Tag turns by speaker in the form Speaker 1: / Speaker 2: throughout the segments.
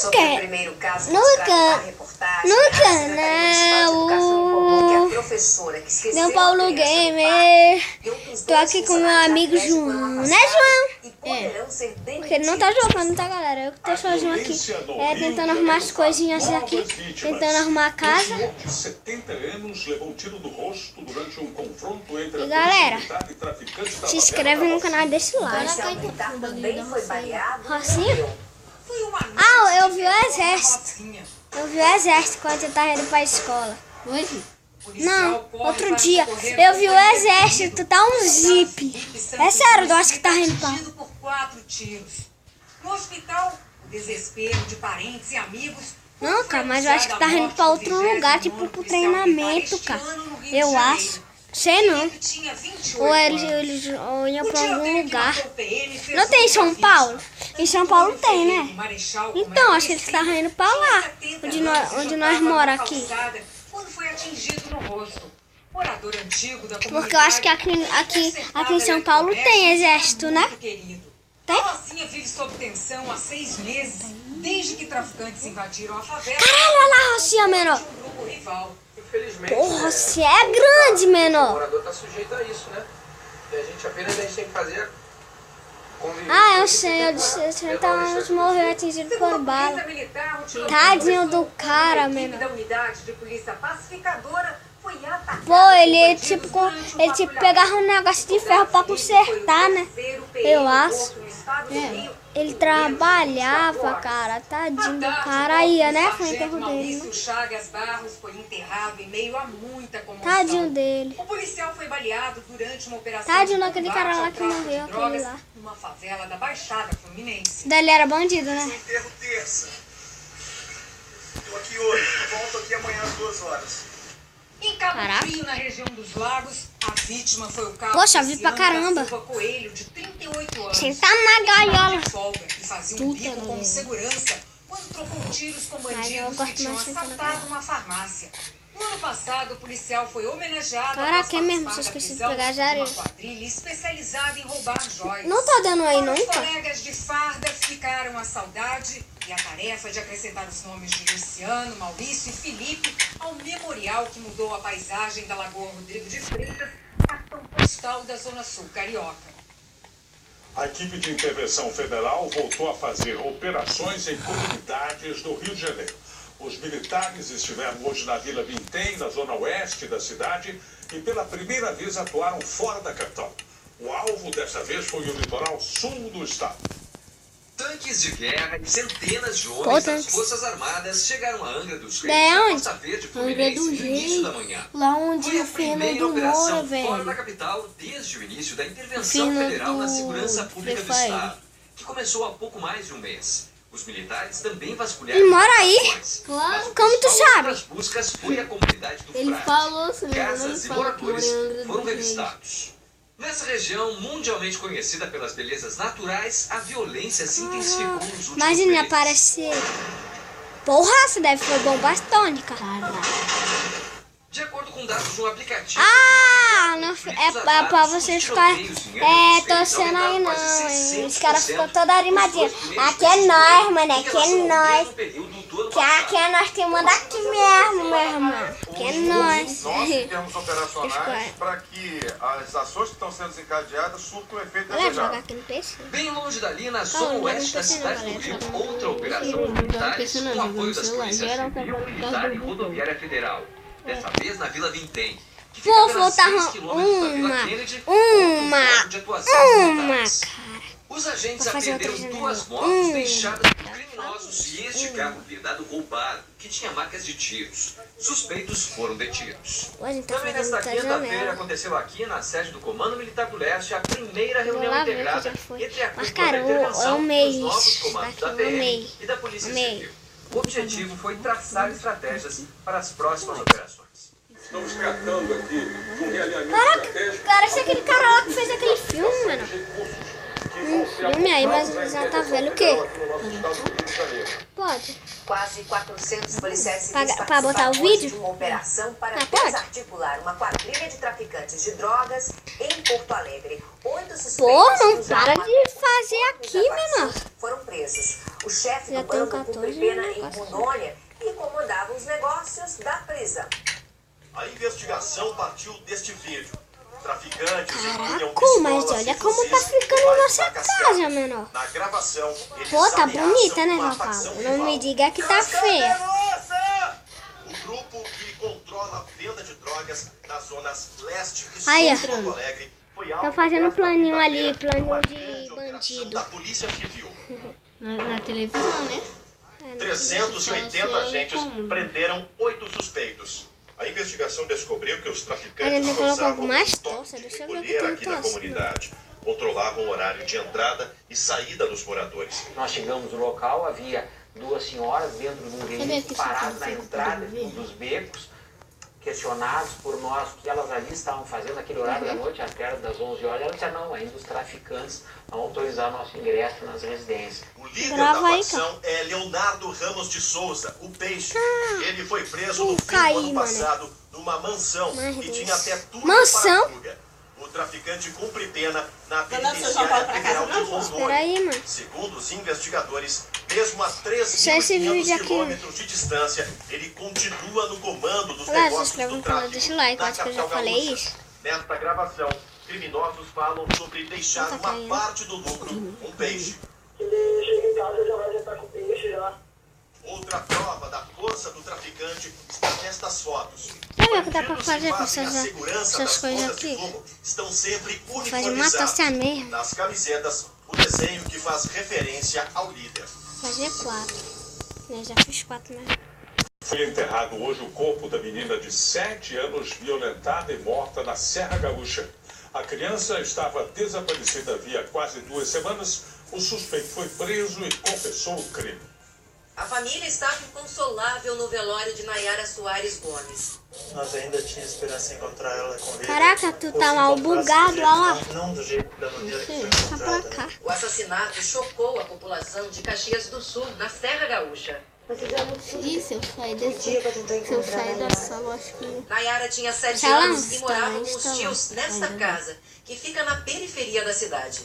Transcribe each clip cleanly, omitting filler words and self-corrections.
Speaker 1: Sobre o primeiro caso mostrado na reportagem, a Secretaria Municipal de Educação informou que a professora que esqueceu
Speaker 2: Meu Paulo
Speaker 1: a criança no
Speaker 2: Gamer.
Speaker 1: quarto e outros
Speaker 2: Tô aqui com meu amigo João. Né, João?
Speaker 1: e poderão ser
Speaker 2: Porque ele não tá jogando, tá, galera? Eu que tô sozinho aqui. Tentando arrumar as coisinhas aqui. Tentando arrumar a casa.
Speaker 3: De 70 anos levou um tiro no rosto durante um confronto entre
Speaker 2: E galera,
Speaker 3: e traficantes da
Speaker 2: se inscreve no canal e deixa o like.
Speaker 1: policial militar também foi baleado e
Speaker 2: Rocinha?
Speaker 1: morreu.
Speaker 2: Ah, eu vi o exército. Eu vi o exército quando eu tava indo pra escola.
Speaker 4: Hoje?
Speaker 2: Não, outro dia. Eu vi o exército, tá um zip. É sério, eu acho que tá indo pra...
Speaker 5: por 4 tiros. No hospital, o desespero de parentes e amigos.
Speaker 2: Não, cara, mas eu acho que tá indo pra outro lugar, tipo pro treinamento, cara. Eu acho. Sei não. Ou eles iam pra algum lugar. Não tem em São Paulo? Em São Paulo tem, né? Então, acho que eles estavam indo pra lá, onde nós moramos aqui.
Speaker 5: Quando foi atingido no rosto. Morador antigo da comunidade.
Speaker 2: Porque eu acho que aqui em São Paulo tem exército, né?
Speaker 5: Tem?
Speaker 2: Tem?
Speaker 5: A Rocinha vive sob tensão há 6 meses, desde que traficantes invadiram a favela.
Speaker 2: Caralho, olha lá, Rocinha, menor.
Speaker 5: De um grupo rival.
Speaker 6: Infelizmente,
Speaker 2: Porra, você é grande,
Speaker 6: o
Speaker 2: menor.
Speaker 6: morador está sujeito a isso, né? E a gente apenas tem que fazer conviver.
Speaker 2: Ah, eu sei, eu disse, então morreu atingido por bala. Tadinho do cara, menor.
Speaker 5: Da unidade de polícia pacificadora foi atacada.
Speaker 2: Pô, ele tipo pegava um negócio de ferro pra consertar, né? Eu acho. Ele trabalhava, cara. Tadinho do cara. Ia, né? Foi o enterro dele, né?
Speaker 5: Chagas Barros foi enterrado em meio a muita comoção.
Speaker 2: Tadinho dele.
Speaker 5: O policial foi baleado durante uma operação.
Speaker 2: Tadinho
Speaker 5: de
Speaker 2: daquele
Speaker 5: combate
Speaker 2: cara lá
Speaker 5: ao
Speaker 2: que
Speaker 5: tráfico
Speaker 2: morreu,
Speaker 5: de drogas
Speaker 2: aquele lá.
Speaker 5: numa favela da Baixada Fluminense.
Speaker 2: Daí ele era bandido, né?
Speaker 7: Enterro terça. Tô aqui hoje, volto aqui amanhã às 2 horas.
Speaker 5: Em Cabo
Speaker 2: Caraca.
Speaker 5: Frio, na região dos Lagos, a vítima foi o cabo
Speaker 2: Poxa, vi pra
Speaker 5: Luciano
Speaker 2: caramba.
Speaker 5: da Silva Coelho, de 38 anos.
Speaker 2: Você tá na gaiola.
Speaker 5: De folga e fazia um
Speaker 2: Puta
Speaker 5: bico como
Speaker 2: merda.
Speaker 5: segurança quando trocou tiros com
Speaker 2: eu
Speaker 5: bandidos
Speaker 2: gosto
Speaker 5: que tinham
Speaker 2: mais de sentar na
Speaker 5: assaltado uma farmácia. No ano passado, o policial foi homenageado
Speaker 2: Caraca,
Speaker 5: após
Speaker 2: é mesmo,
Speaker 5: participar
Speaker 2: se eu
Speaker 5: da
Speaker 2: esqueci de
Speaker 5: prisão
Speaker 2: pegar
Speaker 5: de
Speaker 2: já
Speaker 5: uma
Speaker 2: areia.
Speaker 5: quadrilha especializada em roubar joias.
Speaker 2: Não tá dando aí, não,
Speaker 5: Os
Speaker 2: tá?
Speaker 5: colegas de farda ficaram à saudade e a tarefa de acrescentar os nomes de Luciano, Maurício e Felipe ao memorial que mudou a paisagem da Lagoa Rodrigo de Freitas, cartão postal da Zona Sul Carioca.
Speaker 3: A equipe de intervenção federal voltou a fazer operações em comunidades do Rio de Janeiro. Os militares estiveram hoje na Vila Vintém, na zona oeste da cidade, e pela primeira vez atuaram fora da capital. O alvo dessa vez foi o litoral sul do estado.
Speaker 8: Tanques de guerra e centenas de homens das Forças Armadas chegaram a Angra dos Reis,
Speaker 2: É
Speaker 8: na
Speaker 2: onde?
Speaker 8: Costa Verde
Speaker 2: Angra
Speaker 8: Fluminense,
Speaker 2: dos
Speaker 8: no início da
Speaker 2: Reis.
Speaker 8: manhã.
Speaker 2: Lá onde
Speaker 8: Foi a
Speaker 2: o
Speaker 8: primeira
Speaker 2: Fernando
Speaker 8: operação
Speaker 2: mora,
Speaker 8: fora
Speaker 2: velho.
Speaker 8: da capital desde o início da intervenção
Speaker 2: Fernando
Speaker 8: federal na segurança pública do
Speaker 2: Rafael.
Speaker 8: Estado, que começou há pouco mais de um mês. Os militares também
Speaker 2: Ele
Speaker 8: vasculharam
Speaker 2: mora aí?
Speaker 8: instalações,
Speaker 4: Claro.
Speaker 8: mas o
Speaker 2: Como tu
Speaker 8: principal
Speaker 2: sabe?
Speaker 8: das buscas foi a comunidade do
Speaker 4: Ele
Speaker 8: Frade.
Speaker 4: falou, se não me engano, ele
Speaker 8: Casas e
Speaker 4: falou que
Speaker 8: moradores
Speaker 4: mora em Angra
Speaker 8: foram
Speaker 4: dos Reis.
Speaker 8: revistados. Nessa região, mundialmente conhecida pelas belezas naturais, a violência se intensificou nos últimos
Speaker 2: Imagina
Speaker 8: meses.
Speaker 2: aparecer. Porra, essa deve foi bomba atômica.
Speaker 8: De acordo com dados de um aplicativo...
Speaker 2: Ah, não, é pra você ficar torcendo aí não. Os caras ficam todos animadinhos. Aqui é nós, mano, aqui é nós. Que aqui é nós que manda aqui mesmo, meu irmão. Aqui é nós.
Speaker 7: Nós, em termos operacionais, para que as ações que estão sendo desencadeadas surtam o efeito
Speaker 2: Olha, jogar
Speaker 7: desejado.
Speaker 2: aqui no PC.
Speaker 8: Bem longe dali, na zona
Speaker 2: não
Speaker 8: oeste da
Speaker 2: pensei
Speaker 8: cidade
Speaker 2: não,
Speaker 8: do Rio,
Speaker 2: galera.
Speaker 8: outra operação dos militares
Speaker 4: não,
Speaker 8: com apoio
Speaker 4: jogando
Speaker 8: das
Speaker 4: celular,
Speaker 8: polícias
Speaker 4: geral,
Speaker 8: civil,
Speaker 4: tá
Speaker 8: militar e
Speaker 4: jogando
Speaker 8: rodoviária federal. Dessa vez na Vila Vintém, que fica
Speaker 2: Vou
Speaker 8: apenas
Speaker 2: voltar
Speaker 8: 6 quilômetros da Vila Kennedy, outro foco de atuação dos militares. Os agentes
Speaker 2: Vou fazer
Speaker 8: apreenderam
Speaker 2: outra
Speaker 8: 2
Speaker 2: janela.
Speaker 8: motos deixadas por criminosos e este carro blindado roubado, que tinha marcas de tiros. Suspeitos foram detidos.
Speaker 2: Hoje a gente tá
Speaker 8: Também
Speaker 2: fazendo
Speaker 8: nesta
Speaker 2: muita
Speaker 8: quinta-feira
Speaker 2: janela.
Speaker 8: aconteceu aqui na sede do Comando Militar do Leste a primeira
Speaker 2: Vou
Speaker 8: reunião
Speaker 2: lá ver que
Speaker 8: integrada
Speaker 2: já foi.
Speaker 8: entre a
Speaker 2: Mas,
Speaker 8: Cúpula
Speaker 2: cara,
Speaker 8: da
Speaker 2: eu
Speaker 8: Intervenção
Speaker 2: amei
Speaker 8: dos novos
Speaker 2: isso.
Speaker 8: comandos
Speaker 2: Aqui
Speaker 8: da
Speaker 2: eu
Speaker 8: PM
Speaker 2: amei.
Speaker 8: e da Polícia
Speaker 2: Amei.
Speaker 8: Civil. O objetivo foi traçar estratégias para as próximas operações.
Speaker 3: Estamos tratando aqui de um realinhamento
Speaker 2: Caraca,
Speaker 3: estratégico.
Speaker 2: parece aquele cara lá que fez aquele filme, mano. Filme aí, mas já tá velho o quê? Pode.
Speaker 1: Quase 400 policiais civis
Speaker 2: Pra botar o
Speaker 1: participaram hoje
Speaker 2: vídeo?
Speaker 1: de uma operação para
Speaker 2: Ah, pode.
Speaker 1: desarticular uma quadrilha de traficantes de drogas em Porto Alegre. 8 suspeitos
Speaker 2: Pô, não
Speaker 1: que usaram
Speaker 2: para de
Speaker 1: até
Speaker 2: fazer aqui,
Speaker 1: desaparecidos
Speaker 2: menor.
Speaker 1: foram presos. o chefe
Speaker 2: Já
Speaker 1: do
Speaker 2: tenho
Speaker 1: bando
Speaker 2: 14
Speaker 1: cumpre pena em
Speaker 2: anos.
Speaker 1: Rondônia e comandava os negócios da prisão.
Speaker 7: A investigação partiu deste vídeo. Traficantes empunham
Speaker 2: Caraca, mas
Speaker 7: pistolas
Speaker 2: olha
Speaker 7: e
Speaker 2: como tá
Speaker 7: fuzis
Speaker 2: ficando
Speaker 7: em
Speaker 2: nossa
Speaker 7: bairros
Speaker 2: casa, menor.
Speaker 7: Na gravação, eles
Speaker 2: Pô, tá
Speaker 7: ameaçam
Speaker 2: bonita, né,
Speaker 7: uma
Speaker 2: João Paulo?
Speaker 7: facção
Speaker 2: Não me
Speaker 7: rival.
Speaker 2: diga que tá feia.
Speaker 7: O grupo que controla a venda de drogas nas zonas leste e
Speaker 2: Aí,
Speaker 7: sul de Porto Alegre foi alvo
Speaker 2: Tá fazendo
Speaker 7: desta
Speaker 2: planinho ali,
Speaker 7: quinta-feira
Speaker 2: planinho
Speaker 7: uma
Speaker 2: de
Speaker 7: grande operação
Speaker 2: bandido.
Speaker 7: da Polícia Civil.
Speaker 4: Na televisão, né?
Speaker 7: 380 agentes
Speaker 4: Como?
Speaker 7: prenderam 8 suspeitos. A investigação descobriu que os
Speaker 2: A
Speaker 7: traficantes
Speaker 2: gente colocou
Speaker 7: usavam
Speaker 2: mais
Speaker 7: um toque
Speaker 2: tosse,
Speaker 7: de
Speaker 2: deixa eu ver o que
Speaker 7: recolher
Speaker 2: tem
Speaker 7: aqui na
Speaker 2: tosse.
Speaker 7: comunidade. Controlavam o horário de entrada e saída dos moradores.
Speaker 9: Nós chegamos no local, havia duas senhoras dentro de um veículo parado na entrada de um dos becos, questionados por nós o que elas ali estavam fazendo naquele horário da noite, até das 11 horas. Elas disseram, não, ainda os traficantes vão autorizar nosso ingresso nas residências.
Speaker 7: O líder
Speaker 2: Grava
Speaker 7: da
Speaker 2: aí,
Speaker 7: facção é Leonardo Ramos de Souza, o Peixe. Ele foi preso no fim do
Speaker 2: Caí,
Speaker 7: ano
Speaker 2: mano.
Speaker 7: passado numa mansão
Speaker 2: Mas
Speaker 7: e tinha até tudo
Speaker 2: mansão?
Speaker 7: para a fuga. O traficante cumpre pena na
Speaker 4: Vai dar seu João Paulo
Speaker 7: penitenciária
Speaker 4: pra casa,
Speaker 7: federal de
Speaker 4: não?
Speaker 7: Rondônia.
Speaker 2: Espera aí, mano.
Speaker 7: Segundo os investigadores, mesmo a
Speaker 2: Só esse vídeo
Speaker 7: 3.500
Speaker 2: aqui.
Speaker 7: quilômetros de distância, ele continua no comando dos
Speaker 2: Galera, se
Speaker 7: negócios
Speaker 2: inscreve
Speaker 7: do
Speaker 2: no canal,
Speaker 7: tráfico
Speaker 2: deixa o like,
Speaker 7: na
Speaker 2: acho que eu já
Speaker 7: capital
Speaker 2: falei
Speaker 7: gaúcha.
Speaker 2: isso.
Speaker 7: Nesta gravação, criminosos falam sobre deixar
Speaker 2: Tá
Speaker 7: uma
Speaker 2: caindo.
Speaker 7: parte do lucro, um peixe.
Speaker 10: Ele chega em casa já vai jantar com peixe já.
Speaker 7: Outra prova da força do traficante está nestas fotos.
Speaker 2: Sabe o que dá pra
Speaker 7: Bandidos
Speaker 2: fazer
Speaker 7: que
Speaker 2: com
Speaker 7: fazem a segurança
Speaker 2: essas
Speaker 7: das
Speaker 2: coisas
Speaker 7: bombas de
Speaker 2: aqui?
Speaker 7: fogo estão sempre
Speaker 2: Faz
Speaker 7: uniformizados.
Speaker 2: mata-se mesmo.
Speaker 7: Nas camisetas, o desenho que faz referência ao líder.
Speaker 2: Fazer 4. Eu já fiz 4 mesmo.
Speaker 3: Foi enterrado hoje o corpo da menina de 7 anos violentada e morta na Serra Gaúcha. A criança estava desaparecida havia quase 2 semanas. O suspeito foi preso e confessou o crime.
Speaker 1: A família estava inconsolável no velório de Nayara Soares Gomes.
Speaker 10: Nós ainda tínhamos esperança em encontrar ela com vida.
Speaker 2: Caraca, tu
Speaker 10: Ou
Speaker 2: tá
Speaker 10: se
Speaker 2: mal
Speaker 10: encontrasse
Speaker 2: bugado,
Speaker 10: do
Speaker 2: olha lá.
Speaker 10: jeito- Não do jeito da maneira que foi
Speaker 2: Tá pra
Speaker 10: encontrada.
Speaker 2: cá.
Speaker 1: O assassinato chocou a população de Caxias do Sul, na Serra Gaúcha.
Speaker 4: Ih, se eu sair desse... Se eu sair da sala, eu acho que...
Speaker 1: Nayara tinha 7
Speaker 2: Tá lá,
Speaker 1: anos e
Speaker 2: tá
Speaker 1: morava
Speaker 2: lá,
Speaker 1: com os
Speaker 2: está lá.
Speaker 1: tios nesta casa, que fica na periferia da cidade.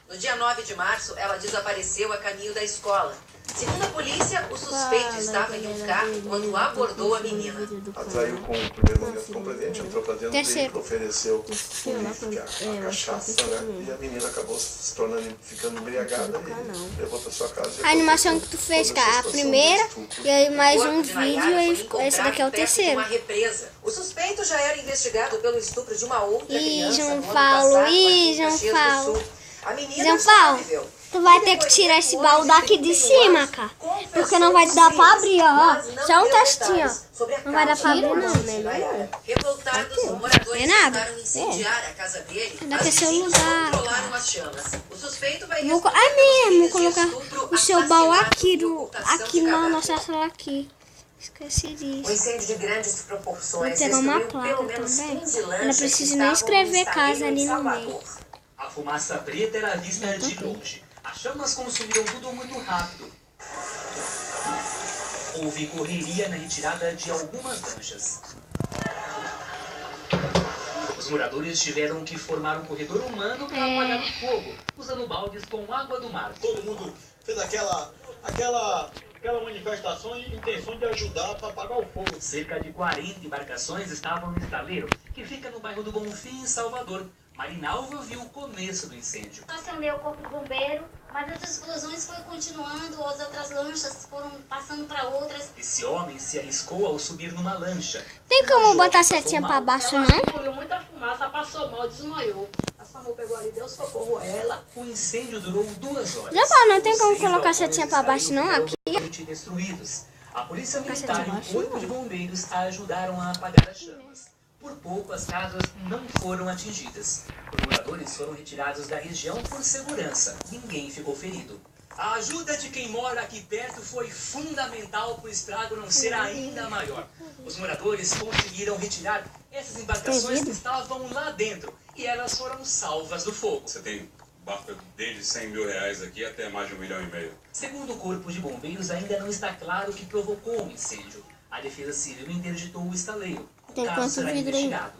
Speaker 1: No dia 9 de março, ela desapareceu a caminho da escola. Segundo a polícia, o suspeito estava em um carro quando abordou a menina.
Speaker 11: Atraiu com o primeiro momento com o presente, entrou pra dentro do
Speaker 2: Terceiro.
Speaker 11: veículo, ofereceu o uísque, a cachaça, né? E a menina acabou se tornando, ficando embriagada e levou pra sua casa.
Speaker 2: A animação que tu fez, cara, a primeira, e aí mais
Speaker 1: O corpo
Speaker 2: um
Speaker 1: de
Speaker 2: vídeo,
Speaker 1: Nayara
Speaker 2: e
Speaker 1: foi
Speaker 2: esse daqui é o
Speaker 1: encontrado perto de
Speaker 2: terceiro.
Speaker 1: uma represa. O suspeito já era investigado pelo estupro de uma outra
Speaker 2: Ih,
Speaker 1: criança
Speaker 2: João
Speaker 1: no ano
Speaker 2: Paulo,
Speaker 1: passado,
Speaker 2: ih,
Speaker 1: aqui em
Speaker 2: João
Speaker 1: Caxias do
Speaker 2: Paulo.
Speaker 1: Sul. A menina
Speaker 2: João Paulo,
Speaker 1: sobreviveu.
Speaker 2: tu vai ter que tirar esse baú daqui de cima, cara. Porque não vai dar pra abrir, ó. Só um testinho, ó. Não vai dar pra abrir, não, né?
Speaker 1: Revoltados, os moradores
Speaker 2: É nada.
Speaker 1: tentaram incendiar a casa dele,
Speaker 2: Daqui
Speaker 1: mas
Speaker 2: é seu
Speaker 1: vizinhos
Speaker 2: lugar,
Speaker 1: controlaram
Speaker 2: cara.
Speaker 1: as chamas. O suspeito vai
Speaker 2: Vou,
Speaker 1: responder
Speaker 2: é
Speaker 1: pelos
Speaker 2: mesmo,
Speaker 1: crimes de
Speaker 2: colocar
Speaker 1: estupro,
Speaker 2: o seu baú
Speaker 1: assassinato
Speaker 2: aqui,
Speaker 1: e ocultação
Speaker 2: aqui
Speaker 1: de
Speaker 2: na
Speaker 1: cadáver.
Speaker 2: nossa sala aqui. Esqueci
Speaker 1: Um
Speaker 2: disso.
Speaker 1: incêndio de grandes proporções
Speaker 2: Vou pegar uma
Speaker 1: destruiu pelo
Speaker 2: placa
Speaker 1: menos
Speaker 2: também.
Speaker 1: 15
Speaker 2: Eu não
Speaker 1: lanchas que
Speaker 2: preciso nem
Speaker 1: estavam
Speaker 2: escrever
Speaker 1: no
Speaker 2: casa
Speaker 1: estaleiro
Speaker 2: ali
Speaker 1: em
Speaker 2: no
Speaker 1: Salvador.
Speaker 2: meio.
Speaker 8: A fumaça preta era vista de longe. As chamas consumiram tudo muito rápido. Houve correria na retirada de algumas lanchas. Os moradores tiveram que formar um corredor humano para apagar o fogo, usando baldes com água do mar.
Speaker 7: Todo mundo fez aquela manifestação e intenção de ajudar para apagar o fogo.
Speaker 8: Cerca de 40 embarcações estavam no estaleiro, que fica no bairro do Bonfim, em Salvador. Marinalva viu o começo do incêndio.
Speaker 12: Acendeu o corpo do bombeiro, mas as explosões foram continuando, as outras lanchas foram passando para outras.
Speaker 8: Esse homem se arriscou ao subir numa lancha.
Speaker 2: Tem como botar a setinha pra baixo, não?
Speaker 4: Olhou muita fumaça, passou mal, desmaiou. A SAMU pegou ali, deu socorro a ela.
Speaker 8: O incêndio durou 2 horas.
Speaker 2: Já falou, não tem como
Speaker 8: Os 6
Speaker 2: colocar a
Speaker 8: balcões
Speaker 2: setinha pra baixo, não?
Speaker 8: estavam
Speaker 2: Aqui.
Speaker 8: totalmente destruídos. A polícia militar e o
Speaker 2: baixo,
Speaker 8: corpo de bombeiros ajudaram a apagar as chamas. Por pouco, as casas não foram atingidas. Os moradores foram retirados da região por segurança. Ninguém ficou ferido. A ajuda de quem mora aqui perto foi fundamental para o estrago não ser ainda maior. Os moradores conseguiram retirar essas embarcações que estavam lá dentro e elas foram salvas do fogo.
Speaker 3: Você tem barca desde 100 mil reais aqui até mais de 1,5 milhão.
Speaker 8: Segundo o Corpo de Bombeiros, ainda não está claro o que provocou o incêndio. A Defesa Civil interditou o estaleiro. O
Speaker 4: Tem
Speaker 8: caso
Speaker 4: quanto
Speaker 8: será
Speaker 4: vidro aí?
Speaker 8: investigado.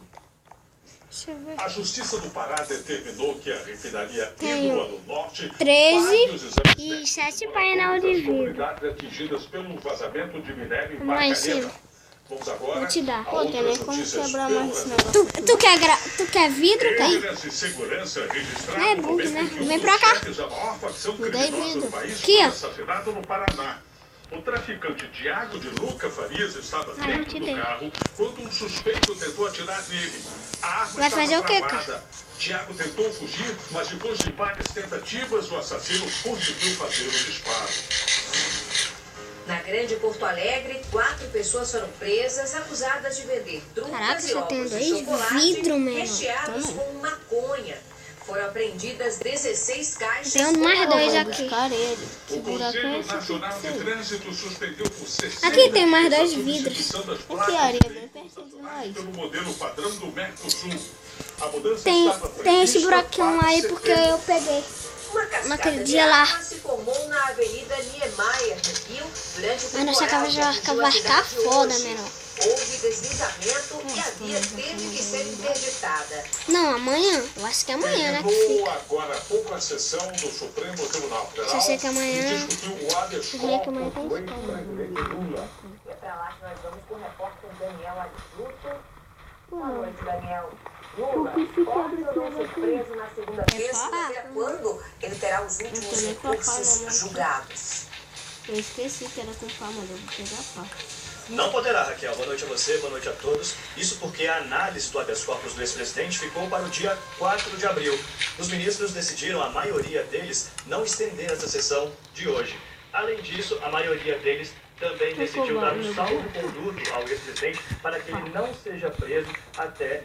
Speaker 2: Deixa eu ver.
Speaker 3: A Justiça do Pará determinou que a refinaria Hidroa do Norte
Speaker 2: 13 e 7 painel de vidro.
Speaker 3: atingidas pelo vazamento de minério em
Speaker 2: Lá em cima.
Speaker 3: Vamos agora.
Speaker 2: Vou te dar.
Speaker 3: Pô, tem nem como
Speaker 2: quebrar mais esse negócio. Tu quer vidro, cara?
Speaker 3: Não
Speaker 2: é burro, né? Vem pra cá.
Speaker 3: Me
Speaker 2: dá vidro.
Speaker 3: Aqui, ó. No Paraná. O traficante Tiago de Luca Farias estava dentro do carro quando um suspeito tentou atirar nele. A arma
Speaker 2: vai fazer o quê, cara?
Speaker 3: Tiago tentou fugir, mas depois de várias tentativas, o assassino conseguiu fazer o disparo.
Speaker 1: Na Grande Porto Alegre, 4 pessoas foram presas acusadas de vender drupas e ovos de chocolate recheados com maconha. Foram apreendidas 16 caixas.
Speaker 2: Tem mais 2 aqui. Aqui tem mais 2 vidros.
Speaker 13: Aqui, areia bem pertinho demais.
Speaker 3: Pelo modelo padrão do Mercosul. A mudança
Speaker 2: Tem esse buraquinho aí porque eu peguei. Naquele dia lá.
Speaker 1: Se formou na Avenida Niemeyer, no Rio, durante o
Speaker 2: Mas nossa casa já vai ficar foda, menor.
Speaker 1: Houve deslizamento e a via teve que ser interditada.
Speaker 2: Não, amanhã. Eu acho que é amanhã, né? Que fica.
Speaker 3: Agora há pouco a sessão do Supremo Tribunal Federal.
Speaker 2: Eu sei que amanhã.
Speaker 3: Discutiu o habeas corpus do ex-presidente Lula.
Speaker 1: É pra lá que nós vamos com o repórter Daniel Arisluto. Boa noite, Daniel. Lula pode não ser preso na segunda-feira, quando ele terá os últimos recursos julgados.
Speaker 13: Eu esqueci que era com pá, mas eu vou pegar a pá.
Speaker 14: Não poderá, Raquel. Boa noite a você, boa noite a todos. Isso porque a análise do habeas corpus do ex-presidente ficou para o dia 4 de abril. Os ministros decidiram, a maioria deles, não estender essa sessão de hoje. Além disso, a maioria deles também decidiu dar um salvo-conduto ao ex-presidente para que ele não seja preso até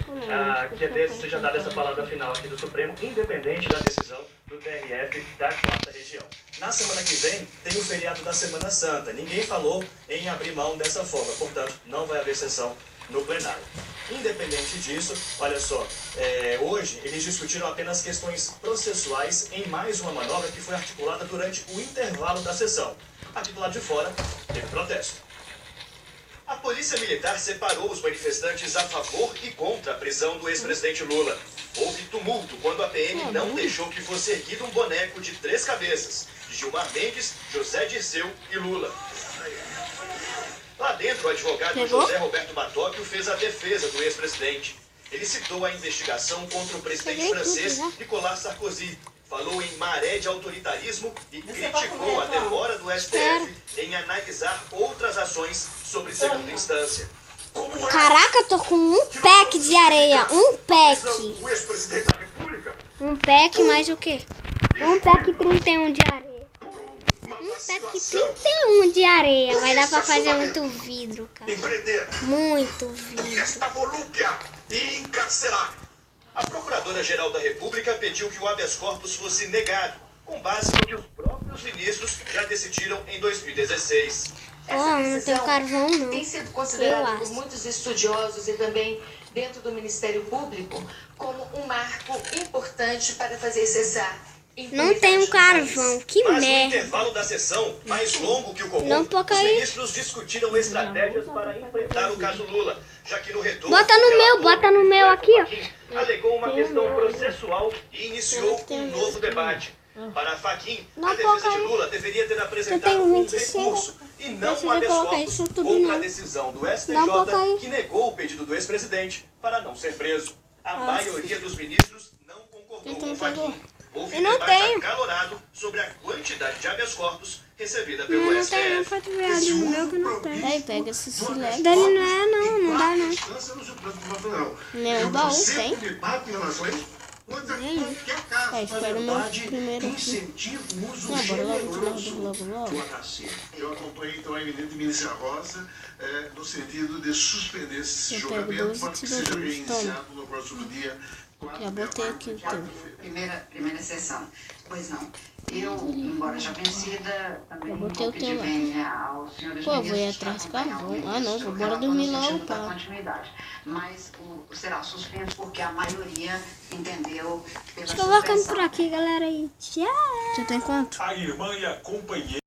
Speaker 14: que seja dada essa palavra final aqui do Supremo, independente da decisão do TRF da 4ª região. Na semana que vem, tem o feriado da Semana Santa. Ninguém falou em abrir mão dessa forma, portanto, não vai haver sessão no plenário. Independente disso, olha só, hoje eles discutiram apenas questões processuais em mais uma manobra que foi articulada durante o intervalo da sessão. Aqui do lado de fora, teve protesto. A polícia militar separou os manifestantes a favor e contra a prisão do ex-presidente Lula. Houve tumulto quando a PM não deixou que fosse erguido um boneco de 3 cabeças, de Gilmar Mendes, José Dirceu e Lula. Lá dentro, o advogado José Roberto Batóquio fez a defesa do ex-presidente. Ele citou a investigação contra o presidente francês Nicolas Sarkozy, falou em maré de autoritarismo e criticou a demora do STF em analisar outras ações sobre segunda instância.
Speaker 2: Caraca, eu tô com um pack de areia. Um pack. Um pack mais o quê? Um pack 31 de areia. Um pack 31 de areia. Vai dar pra fazer muito vidro, cara. Muito vidro.
Speaker 14: Esta volúpia e encarcerar. A Procuradora-Geral da República pediu que o habeas corpus fosse negado, com base no que os próprios ministros já decidiram em 2016.
Speaker 2: Não tem carvão, não.
Speaker 1: Tem sido considerado por muitos estudiosos e também dentro do Ministério Público como um marco importante para fazer cessar.
Speaker 2: Não tem um carvão, que merda.
Speaker 14: Mas no intervalo da sessão, mais longo que o comum, os ministros discutiram estratégias para enfrentar o caso Lula, já que no retorno...
Speaker 2: Bota no meu aqui, ó.
Speaker 14: Alegou uma questão processual e iniciou um novo debate. Para Fachin, a defesa de Lula deveria ter apresentado um recurso e não um habeas corpus contra a decisão do STJ que negou o pedido do ex-presidente para não ser preso. A maioria dos ministros não concordou com Fachin. Houve debate acalorado sobre a quantidade de habeas corpus recebida pelo STF.
Speaker 13: Aí pega esse silex.
Speaker 2: Dele não dá não.
Speaker 13: Meu baú tem. Espera o meu primeiro aqui. Não, bora logo.
Speaker 11: Eu acompanhei então a eminente ministra Rosa no sentido de suspender esse julgamento para que seja reiniciado no próximo dia.
Speaker 13: Já botei aqui o teu.
Speaker 15: Primeira sessão. Pois não. Eu, embora já vencida, também
Speaker 13: vou ter o teu lá.
Speaker 15: Ao senhor dos
Speaker 13: Pô, vou ir atrás do carvão. Ah, não, vou bora dormir lá o pau.
Speaker 15: Mas será suspenso porque a maioria entendeu pela
Speaker 2: Acho que eu vou ficando por aqui, galera. Aí. Tchau.
Speaker 13: Você tem quanto?
Speaker 3: A irmã e a companheira.